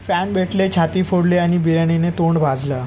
Fan भेटले, छाती फोडली आणि बिर्याणीने तोंड भाजलं.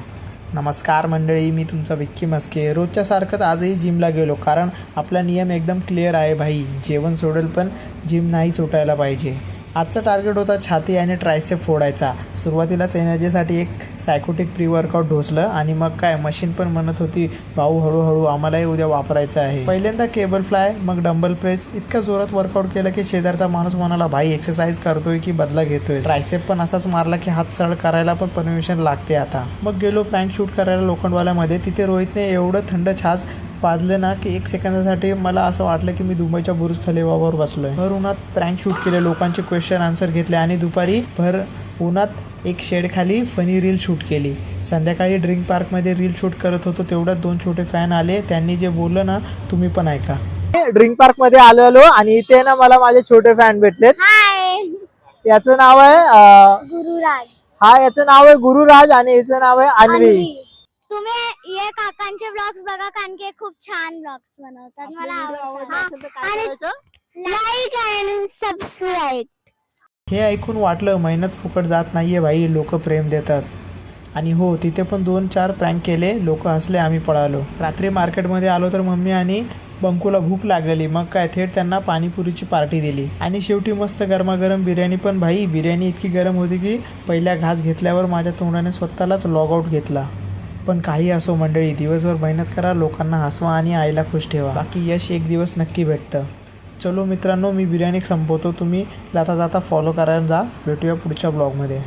नमस्कार मंडळी, मी तुमचा विक्की मस्के. रोजच्या सारखंच आजही जिमला गेलो, कारण आपला नियम एकदम क्लिअर आहे भाई. जेवण सोडेल पण जिम नाही सुटायला पाहिजे. आजचा टार्गेट होता छाती आणि ट्रायसेप फोडायचा. सुरुवातीलाच एनर्जीसाठी एक सायकोटिक प्री वर्कआउट ढोसलं आणि मग काय मशीन पण म्हणत होती, भाऊ हळूहळू, आम्हालाही उद्या वापरायचं आहे. पहिल्यांदा केबल फ्लाय, मग डंबल प्रेस. इतक्या जोरात वर्कआउट केलं की शेजारचा माणूस म्हणाला, भाई एक्सरसाइज करतोय की बदला घेतोय. ट्रायसेप पण असाच मारला की हात सरळ करायला पण परमिशन लागते आता. मग गेलो प्रँक शूट करायला लोखंडवाल्यामध्ये. तिथे रोहितने एवढं थंड छास पाजले ना की 1 सेकंदासाठी मला असं वाटलं की मी दुबईच्या बुर्ज खलिफावर बसलोय. भर उन्हात प्रँक शूट केले, लोकांचे क्वेश्चन आन्सर घेतले आणि दुपारी भर उन्हात एक शेडखाली फनी रील शूट केली. संध्याकाळी ड्रिंक पार्कमध्ये रील शूट करत होतो, तेवढ्यात 2 छोटे फॅन आले. त्यांनी जे बोललं ना, तुम्ही पण ऐका. ड्रिंक पार्कमध्ये आलो आणि इथे ना मला माझे छोटे फॅन भेटलेत. हाय, याचं नाव आहे गुरुराज. याचं नाव आहे गुरुराज आणि याचं नाव आहे अन्वी. तुम्ही ये काकांचे ब्लॉग्स बघा, कारण की खूप छान ब्लॉग्स बनवतात. मला आवडतात. आणि लाईक आणि सबस्क्राईब. हे ऐकून वाटलं मेहनत फुकट जात नाहीये भाई, लोक प्रेम देतात. आणि हो, तिथे पण 2-4 प्रँक केले, लोक हसले, आम्ही पळालो. रात्री मार्केटमध्ये आलो तर मम्मी आणि बंकूला भूक लागलेली. मग काय थेट त्यांना पाणीपुरीची पार्टी दिली आणि शेवटी मस्त गरमागरम बिर्याणी. पण भाई बिर्याणी इतकी गरम होती की पहिल्या घास घेतल्यावर माझ्या तोंडाने स्वतःलाच लॉगआउट घेतला. पण काही असो मंडळी, दिवसभर मेहनत करा, लोकांना हसवा आणि आईला खुश ठेवा. बाकी यश एक दिवस नक्की भेटतं. चलो मित्रांनो, मी बिर्याणी संपवतो. तुम्ही जाता जाता फॉलो करायला जा. भेटूया पुढच्या ब्लॉगमध्ये.